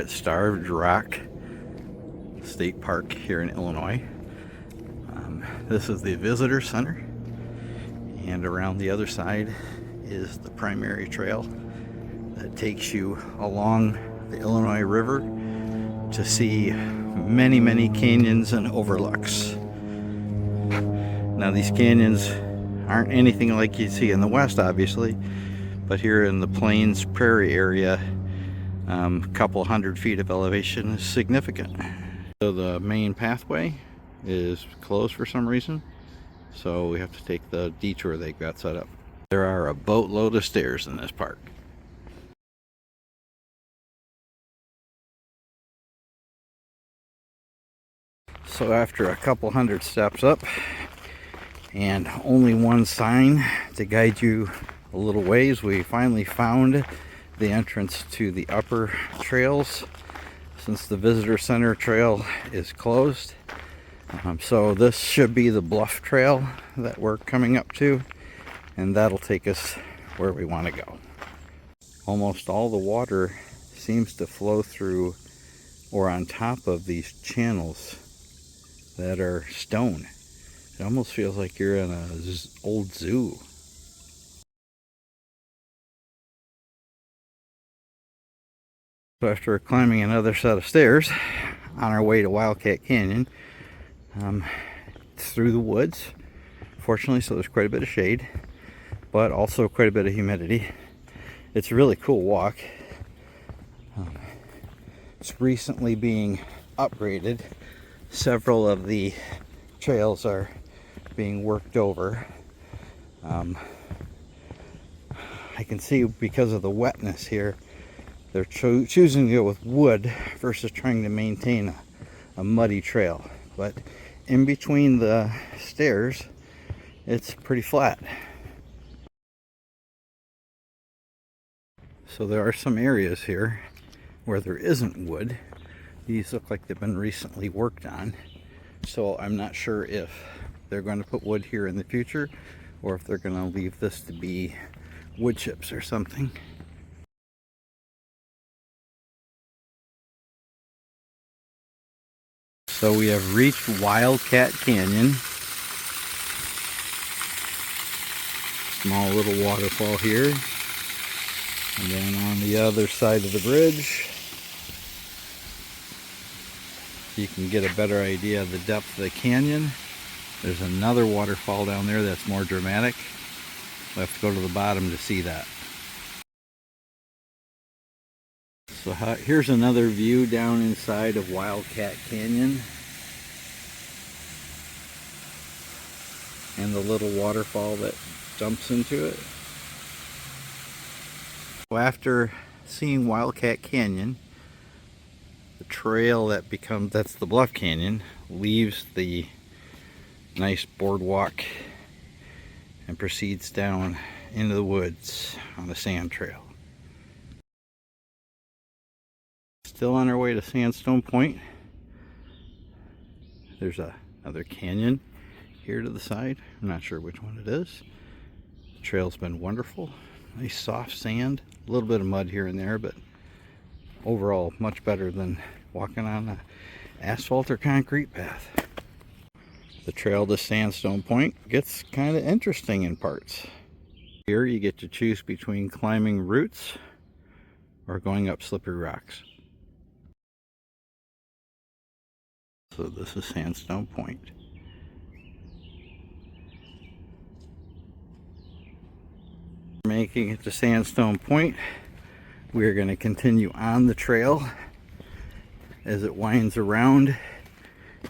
at Starved Rock State Park here in Illinois. This is the visitor center, and around the other side is the primary trail that takes you along the Illinois River to see many canyons and overlooks. Now, these canyons aren't anything like you see in the west, obviously, but here in the Plains Prairie area, a couple hundred feet of elevation is significant. So the main pathway is closed for some reason, so we have to take the detour they've got set up. There are a boatload of stairs in this park. So after a couple hundred steps up and only one sign to guide you a little ways, we finally found the entrance to the upper trails, since the visitor center trail is closed. So this should be the bluff trail that we're coming up to, and that'll take us where we want to go. Almost all the water seems to flow through or on top of these channels that are stone. It almost feels like you're in an old zoo. So after climbing another set of stairs on our way to Wildcat Canyon, through the woods, fortunately, so there's quite a bit of shade, but also quite a bit of humidity. It's a really cool walk. It's recently being upgraded. Several of the trails are being worked over. I can see because of the wetness here, they're choosing to go with wood versus trying to maintain a muddy trail. But in between the stairs, it's pretty flat. So there are some areas here where there isn't wood. These look like they've been recently worked on. So I'm not sure if they're going to put wood here in the future, or if they're going to leave this to be wood chips or something. So we have reached Wildcat Canyon. Small little waterfall here. And then on the other side of the bridge, you can get a better idea of the depth of the canyon. There's another waterfall down there that's more dramatic. We'll have to go to the bottom to see that. So here's another view down inside of Wildcat Canyon. And the little waterfall that dumps into it. So after seeing Wildcat Canyon, the trail that's the Bluff Canyon leaves the nice boardwalk and proceeds down into the woods on the sand trail. Still on our way to Sandstone Point. There's another canyon here to the side. I'm not sure which one it is. The trail's been wonderful. Nice soft sand, a little bit of mud here and there, but overall much better than walking on an asphalt or concrete path. The trail to Sandstone Point gets kind of interesting in parts. Here you get to choose between climbing roots or going up slippery rocks. So this is Sandstone Point. Making it to Sandstone Point, we are going to continue on the trail as it winds around,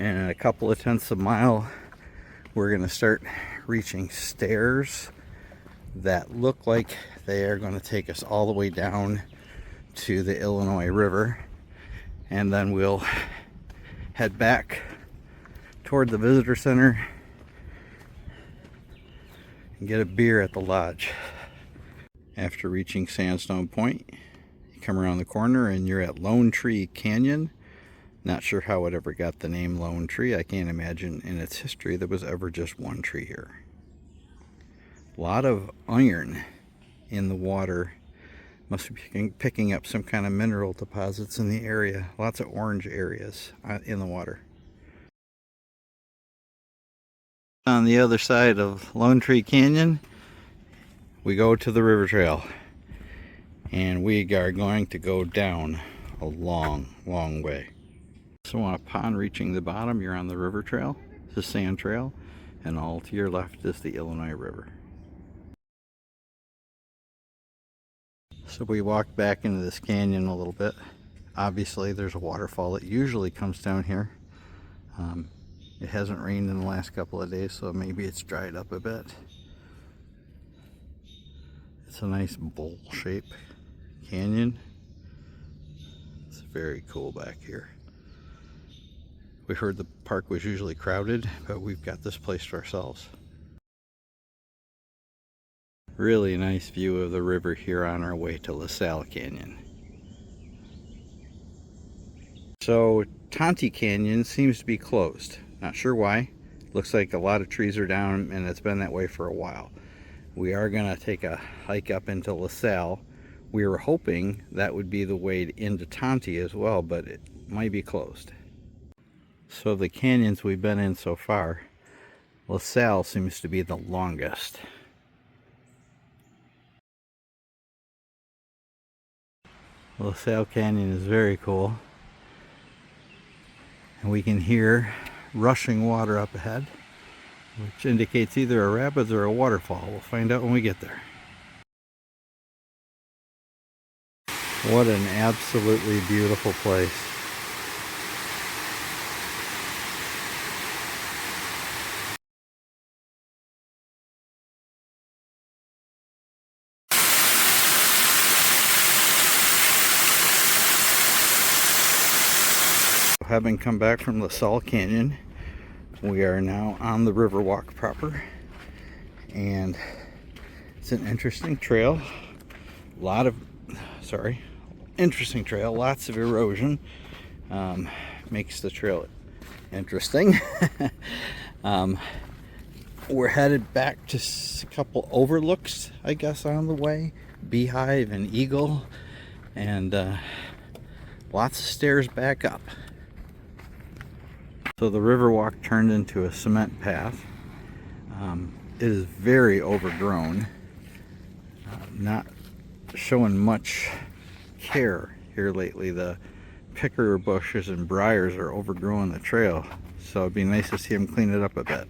and in a couple of tenths of a mile we're going to start reaching stairs that look like they are going to take us all the way down to the Illinois River, and then we'll head back toward the visitor center and get a beer at the lodge. After reaching Sandstone Point, you come around the corner and you're at Lone Tree Canyon. Not sure how it ever got the name Lone Tree. I can't imagine in its history there was ever just one tree here. A lot of iron in the water Must be picking up some kind of mineral deposits in the area. Lots of orange areas in the water. On the other side of Lone Tree Canyon, we go to the river trail. And we are going to go down a long, long way. So upon reaching the bottom, you're on the river trail, the sand trail, and all to your left is the Illinois River. So we walked back into this canyon a little bit. Obviously there's a waterfall that usually comes down here. It hasn't rained in the last couple of days, so maybe it's dried up a bit. It's a nice bowl shape canyon. It's very cool back here. We heard the park was usually crowded, but we've got this place to ourselves. Really nice view of the river here on our way to La Salle Canyon. So Tonti Canyon seems to be closed. Not sure why. Looks like a lot of trees are down and it's been that way for a while. We are going to take a hike up into La Salle. We were hoping that would be the way into Tonti as well, but it might be closed. So the canyons we've been in so far, La Salle seems to be the longest. La Salle Canyon is very cool. And we can hear rushing water up ahead, which indicates either a rapids or a waterfall. We'll find out when we get there. What an absolutely beautiful place. Having come back from La Salle Canyon, we are now on the Riverwalk proper, and it's an interesting trail. Interesting trail, lots of erosion. Makes the trail interesting. We're headed back to a couple overlooks, I guess, on the way. Beehive and Eagle, and lots of stairs back up. So the Riverwalk turned into a cement path. It is very overgrown, not showing much care here lately. The picker bushes and briars are overgrowing the trail, so it'd be nice to see them clean it up a bit.